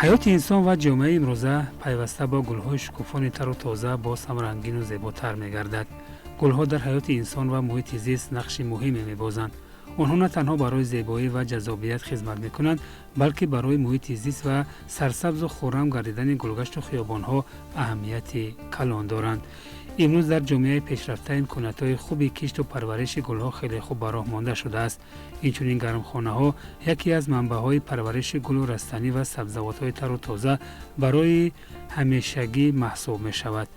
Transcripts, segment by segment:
ҳаёти инсон ва ҷомеаи имрӯза пайваста бо гулҳои шукуфони тару тоза боз ҳам рангину зеботар мегардад. гулҳо дар ҳаёти инсон ва муҳити зист нақши муҳиме мебозанд. онҳо на танҳо барои зебоӣ ва ҷаззобият хизмат мекунанд, балки барои муҳити зист ва сарсабзу хуррам гардидани гулгашту хиёбонҳо аҳамияти калон доранд. имрӯз дар ҷомеаи пешрафта имкониятҳои хуби кишту парвариши гулҳо хеле хуб ба роҳ монда шудааст. инчунин гармхонаҳо яке аз манбаъҳои парвариши гулу растанӣ ва сабзавотҳои тару тоза барои ҳамешагӣ маҳсуб мешавад.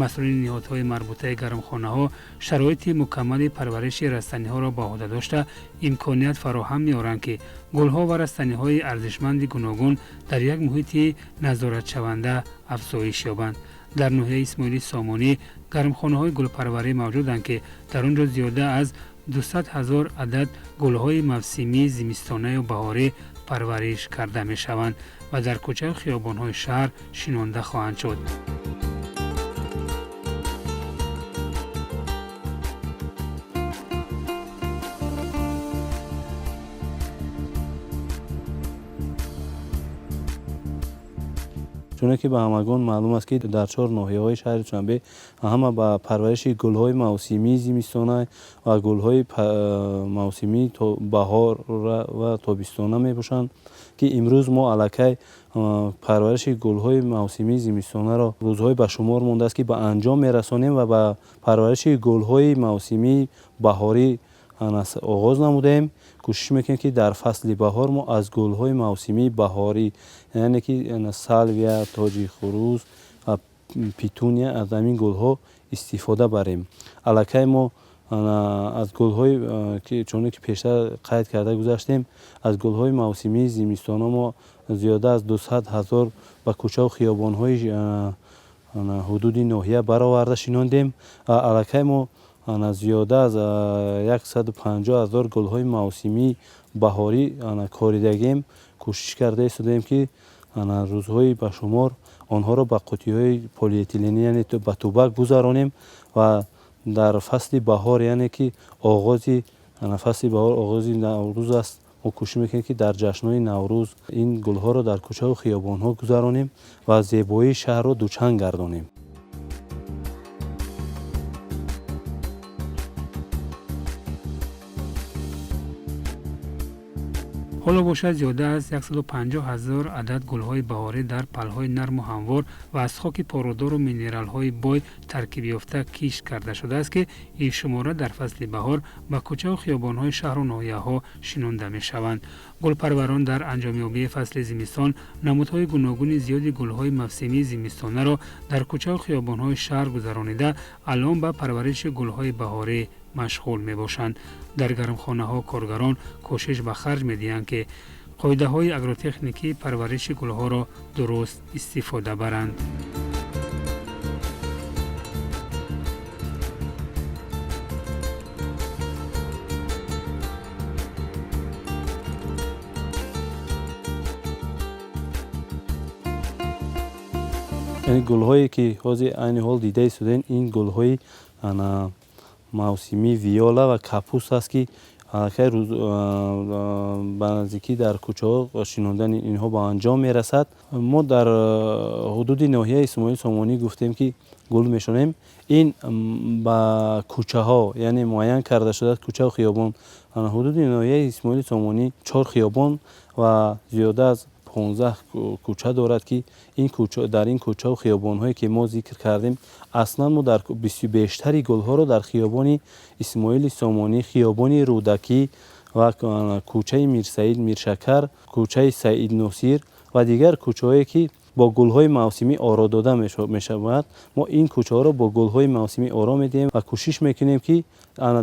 масъулини ниҳодҳои марбутаи гармхонаҳо шароити мукаммали парвариши растаниҳоро ба оҳда дошта имконият фароҳам меоранд, ки гулҳо ва растаниҳои арзишманди гуногун дар як муҳити назоратшаванда афзоиш ёбанд. дар ноҳияи исмоили сомонӣ гармхонаҳои гулпарварӣ мавҷуданд, ки дар он ҷо зиёда аз 200 000 адад гулҳои мавсимӣ, зимистонаю баҳорӣ парвариш карда мешаванд ва дар кӯчаю хиёбонҳои шаҳр шинонда хоҳанд шуд. чуне ки ба ҳамагон маълум аст, ки дар 4 ноҳияҳои шаҳри Душанбе ҳама ба парвариши гулҳои мавсимии зимистона ва гулҳои мавсимии баҳор ва тобистона мебошанд, ки имрӯз мо аллакай парвариши гулҳои мавсимии зимистонаро рӯзҳои ба шумор мондааст, ки ба анҷом мерасонем ва ба парвариши гулҳои мавсимии баҳорӣ оғоз намудаем. кӯшиш мекунем, ки дар фасли баҳор мо аз гулҳои мавсимии баҳорӣ, яъне ки салвия, тоҷи хуруз ва петуния, аз ҳамин гулҳо истифода барем. аллакай мо аз гулҳои чуне ки пештар қайд карда гузаштем, аз гулҳои мавсимии зимистона мо зиёда аз 200 000 ба кӯчаву хиёбонҳои ҳудуди ноҳия бароварда шинондем. аллакай мо зиёда аз 150 000 гулҳои мавсимии баҳорӣ коридагем. кӯшиш карда истодем, ки рӯзҳои ба шумор онҳоро ба қуттиҳои полиэтилени, яъне ба тӯбак гузаронем ва дар фасли баҳор, яъне ки оғози фасли баҳор оғози наврӯз аст, мо кӯшиш мекунем, ки дар наврӯз ин гулҳоро дар кӯчаву хиёбонҳо гузаронем ва зебоии шаҳрро дучанд гардонем. ҳоло бошад зиёда аз 150 000 адад гулҳои баҳорӣ дар палҳои нарму ҳамвор ва аз хоки породору минералҳои бой таркибёфта кишт карда шудааст, ки ин шумора дар фасли баҳор ба кӯчаву хиёбонҳои шаҳру ноҳияҳо шинонда мешаванд. гулпарварон дар анҷомёбии фасли зимистон намудҳои гуногуни зиёди гулҳои мавсимии зимистонаро дар кӯчаву хиёбонҳои шаҳр гузаронида алон ба парвариши гулҳои баҳорӣ машғул мебошанд. дар гармхонаҳо коргарон кӯшиш ба харҷ медиҳанд, ки қоидаҳои агротехникии парвариши гулҳоро дуруст истифода баранд. гулҳое ки ҳозир айни ҳол дида истодем, ин гулҳои мавсимии виола ва капус аст, ки аллакай ба наздикӣ дар кӯчаҳо шинондани инҳо ба анҷом мерасад. мо дар ҳудуди ноҳияи исмоили сомонӣ гуфтем, ки гул мешонем. ин ба кӯчаҳо, яъне муайян карда шудааст, кӯчаву хиёбон. ҳудуди ноҳияи исмоили сомонӣ 4 хиёбон ва зиёда аз 15 кӯча дорад, ки дар ин кӯчаву хиёбонҳое ки мо зикр кардем, аслан мо дар бештари гулҳоро дар хиёбони исмоили сомонӣ, хиёбони рӯдакӣ ва кӯчаи Мирсаид Миршакар, кӯчаи Саид Носир ва дигар кӯчаҳое, ки бо гулҳои мавсимӣ оро дода мешавад, мо ин кӯчаҳоро бо гулҳои мавсимӣ оро медиҳем ва кӯшиш мекунем, ки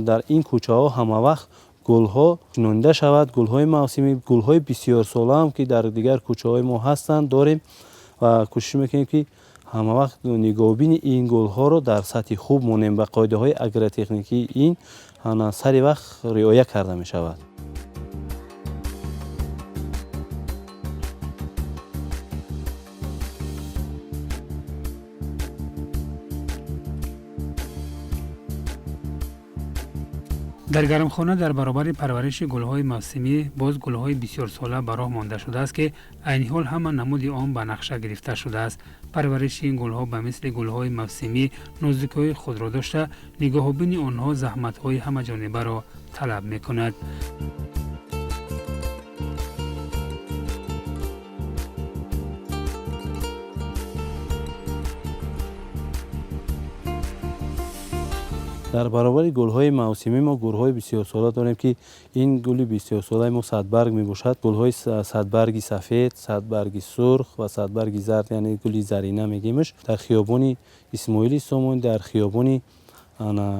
дар ин кӯчаҳо ҳамавақт гулҳо шинонда шавад. гулҳои мавсимӣ, гулҳои бисёрсола, ки дар дигар кӯчаҳои мо ҳастанд, дорем ва кӯшиш мекунем, ки ҳамавақт нигоҳубини ин гулҳоро дар сатҳи хуб монем. ба қоидаҳои агротехникии ин сари вақт риоя карда мешавад. در گرمخانه در برابر پرورش گل‌های موسمی باز گل‌های بسیار ساله به راه مانده شده است که عین حال همه نمود آن به نقشه گرفته شده است. پرورش این گل‌ها به مثل گل‌های موسمی نازکی‌های خود را داشته، نگاه‌بینی آنها زحمت‌های همه جانبه را طلب می‌کند. در برابر گل‌های موسمی ما گل‌های بسیار ساله داریم که این گل بسیار ساله ما صدبرگ میباشد. گل‌های صدبرگی سفید، صدبرگی سرخ و صدبرگی زرد، یعنی گلی زرینه میگیمش. در خیابان اسماعیل سامون، در خیابان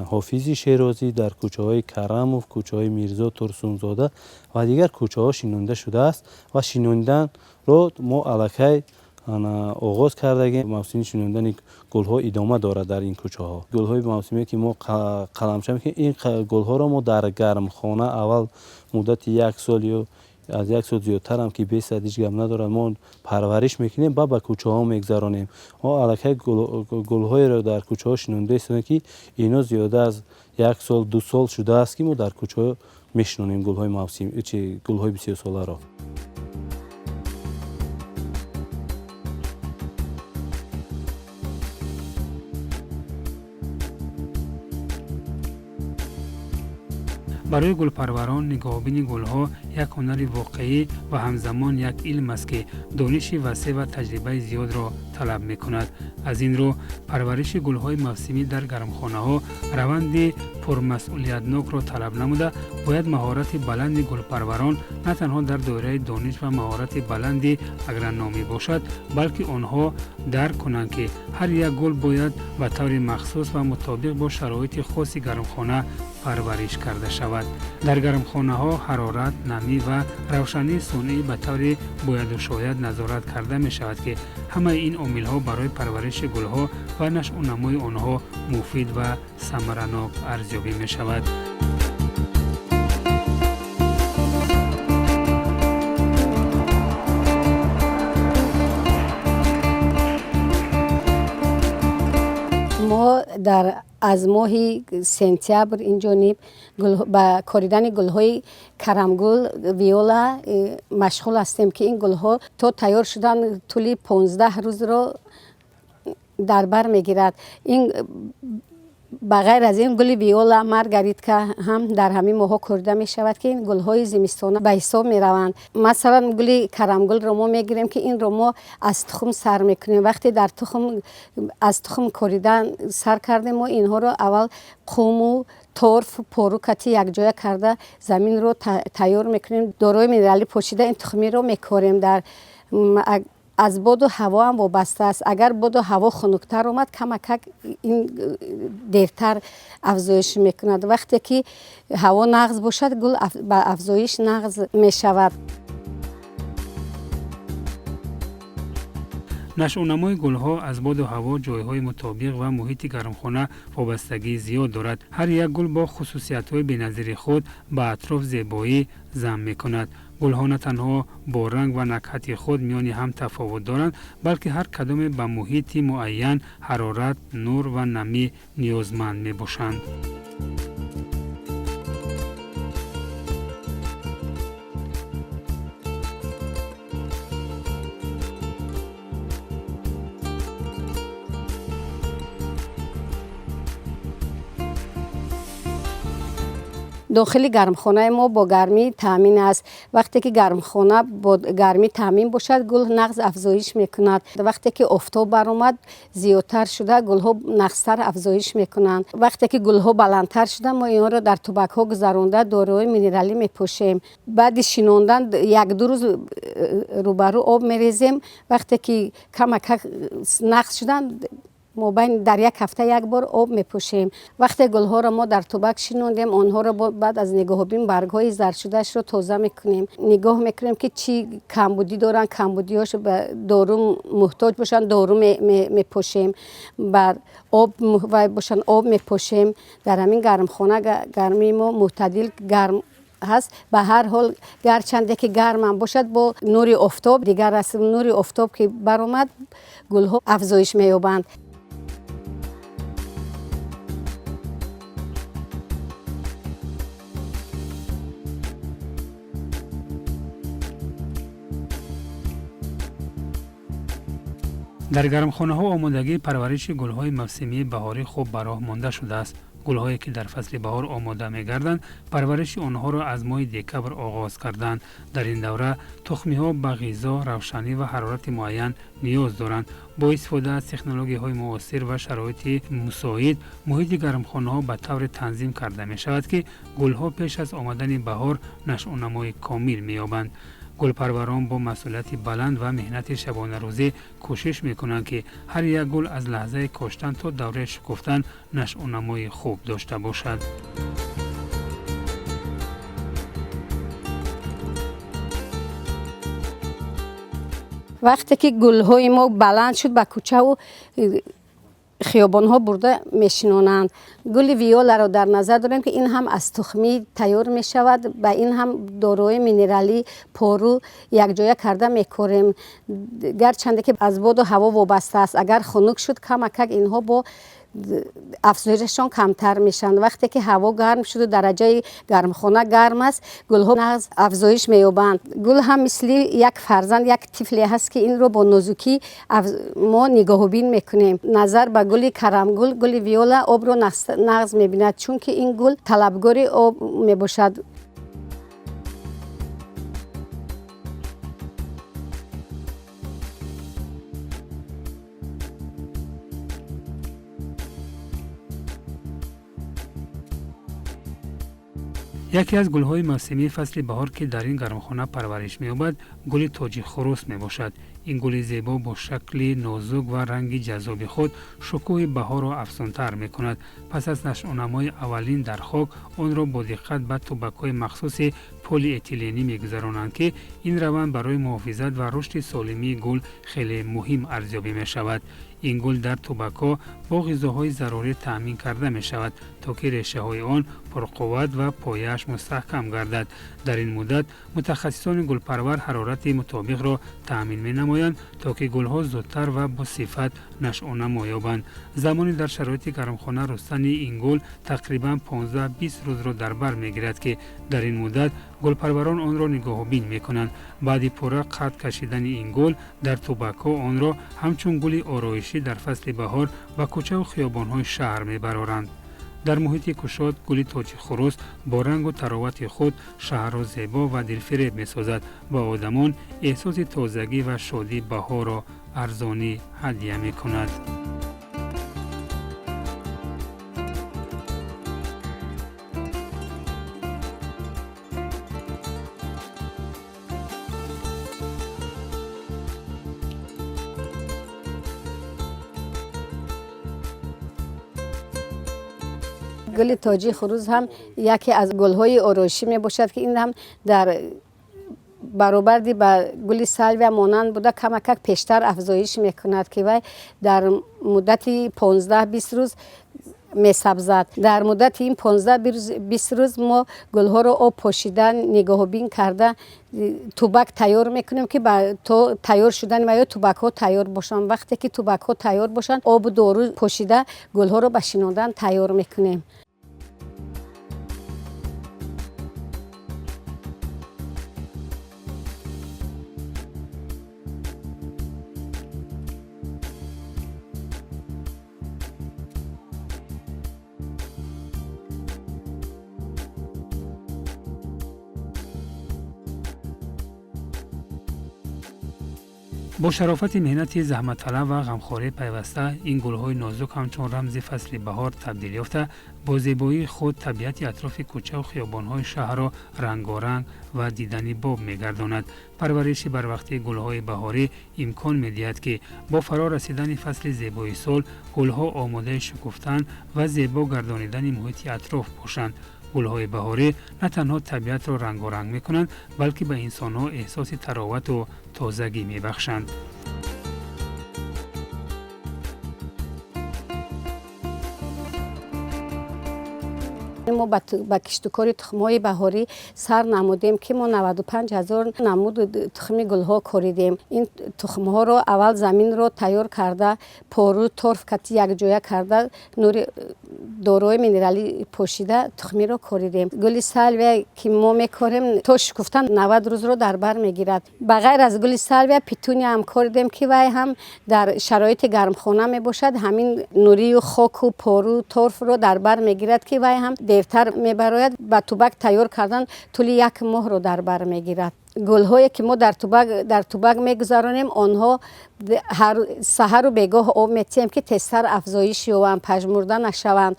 حافظ شیرازی، در کوچه‌های کرموف، کوچه‌های میرزا ترسونزاده و دیگر کوچه‌ها شینانده شده است و شیناندن را ما الکی آغاز کردگیم. موسمی شیناندن گل‌ها ادامه دارد در این کوچه‌ها. گل‌های موسمی که ما قلمچه می‌کنیم، این گل‌ها را ما در گرمخانه اول مدت یک سال یا از یک سال زیادتر هم که 20 هیچ گم ندارد ما پرورش میکنیم با کوچه‌ها میگذرانیم. ما الکی گل‌های را در کوچه‌ها شینانده است که اینا زیاده از یک سال 2 سال شده است که ما در کوچه‌ها میشنونیم گل‌های موسمی گل‌های بسیار ساله را. برای گلپروران نگاهبین گل‌ها یک هنر واقعی و همزمان یک علم است که دانش وسیع و تجربه زیاد را طلب می‌کند. از این رو پرورش گل‌های موسمی در گرمخانه‌ها روند پرمسئولیتناک را طلب نموده، باید مهارت بلند گلپروران نه تنها در دایره دانش و مهارت بلند اگرنامی باشد، بلکه آنها درک کنند که هر یک گل باید به طور مخصوص و مطابق با شرایط خاص گرمخانه پرورش کرده شود. در گرمخانه‌ها حرارت، نمی و روشنی صنعی به طور باید و شاید نظارت کرده می شود که همه این عامل‌ها برای پرورش گل‌ها و نشأ و نمای آنها مفید و ثمره‌ناک ارزیابی می شود. ما از ماه سپتامبر این جانب با کاریدن گل‌های کرمگل ویولا مشغول هستیم که این گل‌ها تا تیار شدن طول 15 روز را در بر میگیرد. این بغیر از این گل ویولا مارگاریتکا هم در همین ماه کاریده می شود که این گل‌های زمستانه به حساب می روند. مثلا گل کرمگل رو ما میگیریم که این رو ما از تخم سر میکنیم. وقتی در تخم از تخم کاریدن سر کردیم ما اینها رو اول قوم و تورف پروکتی یک جای کرده زمین رو تیار میکنیم. داروی مینرالی پوشیده این تخمی رو میکاریم. در از باد و هوا هم وابسته است. اگر باد و هوا خنک‌تر اومد کمک این دیرتر افزایش میکند. وقتی که هوا نغز باشد گل به افزایش نغز میشود. نشأ و نمای گل‌ها از باد و هوا، جای‌های مطابق و محیط گرمخانه وابستگی زیاد دارد. هر یک گل با خصوصیت‌های بی‌نظیر خود به اطراف زیبایی ضم می‌کند. گل‌ها نه تنها با رنگ و نکهت خود میان هم تفاوت دارند، بلکه هر کدام به محیط معین، حرارت، نور و نمی نیازمند می‌باشند. داخل گرمخانه ما با گرمی تامین است. وقتی که گرمخانه با گرمی تامین باشد گل نغز افزایش میکند. وقتی که آفتاب برآمد زیادتر شده گل‌ها نغزتر افزایش میکنند. وقتی که گل‌ها بلندتر شده ما اینا را در تبک‌ها گذرانده داروی مینرالی میپوشیم. بعد شیناندن 1-2 روز روبرو آب میریزیم. وقتی که کمک نغز شدن مابین در یک هفته یک بار آب میپوشیم. وقتی گل‌ها را ما در تبک شیناندیم آنها را بعد از نگاهبین برگ‌های زرد شدهش رو تازه میکنیم. نگاه میکنیم که چی کمبودی دارن، کمبودی‌هاش به دارو محتاج باشن دارو میپوشیم. بر آب باشن آب میپوشیم. در همین گرمخانه گرمی ما معتدل گرم هست. به هر حال گرچنده که گرم هم باشد با نور آفتاب دیگر از نور آفتاب که برآمد گل‌ها افزایش می‌یابند. در گرمخانه‌ها آمادگی پرورش گل‌های موسمی بهاری خوب به راه مانده شده است. گل‌هایی که در فصل بهار آماده می‌گردند، پرورش آنها را از ماه دکبر آغاز کردند. در این دوره تخمی‌ها به غذا، روشنی و حرارت معین نیاز دارند. با استفاده از تکنولوژی‌های معاصر و شرایط مساعد، محیط گرمخانه‌ها به طور تنظیم کرده می‌شود که گل‌ها پیش از آمدن بهار نشأ و نمای کامل می‌یابند. گلپروران با مسئولیت بلند و مهنت شبانه روزی کوشش میکنند که هر یک گل از لحظه کاشتن تا دوره شکفتن نشأ و نمای خوب داشته باشد. وقتی که گل‌های ما بلند شد به کوچه و خیابان ها برده میشنونند. گل ویولا را در نظر داریم که این هم از تخمی تیار می شود. با این هم داروی مینرالی پارو یک جایه کرده میکوریم. گرچنده که از باد و هوا وابسته است، اگر خنک شد کمک اینها با افزایششان کمتر میشن. وقتی که هوا گرم شد و درجه گرمخانه گرم است، گل ها نغز افزایش مییابند. گل هم مثل یک فرزند، یک طفلی هست که این رو با نازکی ما نگاه و بین میکنیم. نظر به گل کرمگل، گل ویولا آب رو نغز میبیند، چون که این گل طلبگار آب میباشد. یکی از گل‌های موسمی فصل بهار که در این گرمخانه پرورش می‌یابد، گل تاج خروس میباشد. این گل زیبا با شکل نازک و رنگ جذاب خود شکوه بهار را افزونتر می‌کند. پس از نشأ و نمای اولین در خاک، آن را با دقت به تبک‌های مخصوص پلی اتیلنی می‌گذرانند که این روند برای محافظت و رشد سالمی گل خیلی مهم ارزیابی می‌شود. این گل در تبک‌ها با غذاهای ضروری تأمین کرده می‌شود تا که ریشه‌های آن پرقوت و پایه‌اش مستحکم گردد. در این مدت متخصصان گلپرور حرارت مطابق را تأمین می‌نمایند تا که گل‌ها زودتر و با صفت نشأ و نما یابند. زمانی در شرایط گرمخانه رستن این گل تقریباً 15-20 روز را در بر می‌گیرد که در این مدت گلپروران آن را نگاه و بین می‌کنند. بعد پوره قد کشیدن این گل در تبک‌ها آن را همچون گل آرایشی در فصل بهار به کوچه و خیابان‌های شهر می‌برارند. در محیط کشاد، گل تاج خروس با رنگ و تراوت خود شهر را زیبا و دلفریب می‌سازد. با آدمان احساس تازگی و شادی بهار را ارزانی هدیه می‌کند. گل تاجی خروس هم یکی از گل‌های آرایشی می باشد که این هم در برابر با گل سالویا مانند بوده کمک پیشتر افزایش میکند که وی در مدت 15-20 روز می سبزد. در مدت این 15-20 روز ما گل‌ها رو آب پاشیدن نگاه و بین کرده توبک تیار میکنیم که تا تیار شدن و یا توبک ها تیار باشن. وقتی که توبک ها تیار باشن آب دارو پاشیده گل‌ها رو به شیناندن تیار میکنیم. با شرافت مهنت زحمت طلب و غمخواری پیوسته، این گل‌های نازک همچون رمز فصل بهار تبدیل یافته با زیبایی خود طبیعت اطراف کوچه و خیابان‌های شهر را رنگارنگ و دیدنی باب می‌گرداند. پرورش بروقتی گل‌های بهاری امکان می‌دهد که با فرا رسیدن فصل زیبای سال، گل‌ها آماده شکفتن و زیبا گردانیدن محیط اطراف باشند. گل‌های بهاری نه تنها طبیعت را رنگارنگ می‌کنند، بلکه به انسان‌ها احساس تراوت و تازگی می‌بخشند. ما با کشتکار تخم‌های بهاری سر نمودیم که ما 95,000 نمود تخم گل‌ها کاریدیم. این تخم‌ها رو اول زمین رو تیار کرده، پارو طرف کتی یک جای کرده، نور داروی مینرالی پوشیده تخمی رو کاریدیم. گل سالویا که ما میکاریم تا شکفتن 90 روز رو در بر میگیرد. بغیر از گل سالویا پیتونیا هم کاریدیم که وای هم در شرایط گرمخانه می باشد، همین نوری و خاک و پارو طرف رو در بر میگیرد که وای هم دیرتر میبراید. با توبک تیار کردن طول 1 ماه رو در بر میگیرد. گل‌هایی که ما در توبک میگذارانیم آنها هر سحر و بگاه آب میتیم که تستر افزایش یابند، پژمرده نشوند.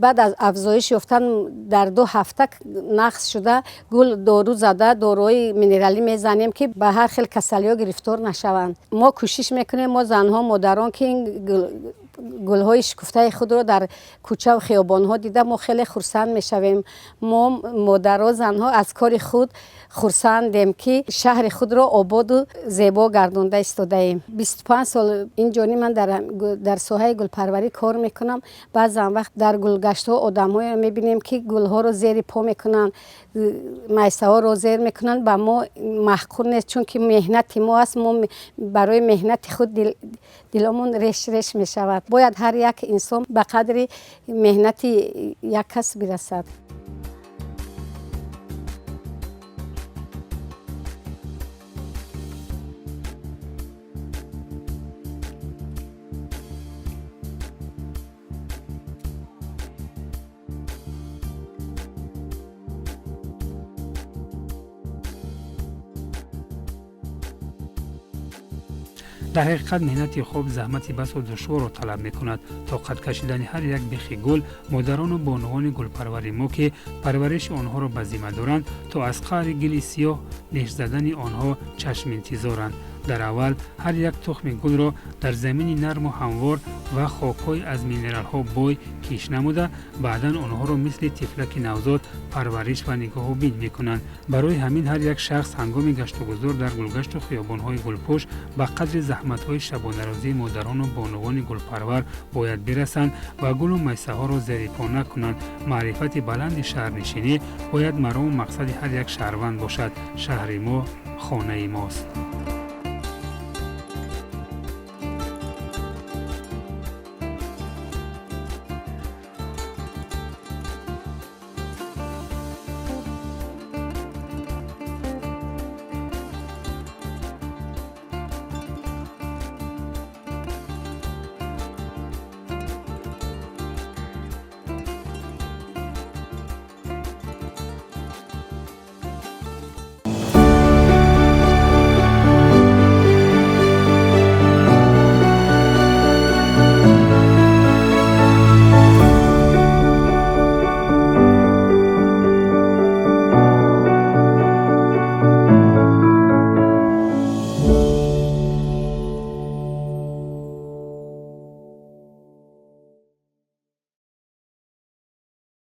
بعد از افزایش یافتن در 2 هفته نقص شده گل دارو زده، داروی مینرالی میزنیم که به هر خیل کسلیا گرفتار نشوند. ما کوشش میکنیم، ما زنها مادران که این گل‌های شکفته خود رو در کوچه و خیابان‌ها دیده ما خیلی خرسند میشویم. ما مادرها زنها از کار خود خرسندیم که شهر خود را آباد و زیبا گردانده ایستاده ایم. 25 سال اینجانی من در ساحه گلپروری کار میکنم. بعضی وقت در گلگشت‌ها آدم‌ها میبینیم که گل‌ها رو زیر پا میکنن، میسه رو زیر میکنن. با ما محقور نیست چون که مهنت ما است. ما برای مهنت خود دلمون ریش میشود. باید هر یک انسان به قدر مهنت یک کس برسد. در حقیقت مهنت خوب زحمتی بس و دشوار را طلب می کند. تا قد کشیدن هر یک بیخ گل، مادران و بانوان گلپروری ما که پرورش آنها را به ذمه دارند تا از قعر گل سیاه نیش زدن آنها چشم انتظارند. در اول هر یک تخم گل را در زمین نرم و هموار و خاک‌های از مینرال ها بوی کش نموده، بعدا آنها را مثل طفلک نوزاد پرورش و نگاه و بین می‌کنند. برای همین هر یک شخص هنگام گشت و گذار در گلگشت و خیابان‌های گلپوش به قدر زحمت‌های شبانه روزی مادران و بانوان گلپرور باید برسند و گل و میسه ها را زیر پا نکنند. معرفت بلند شهرنشینی باید مرام و مقصد هر یک شهروند باشد. شهر ما خانه ماست.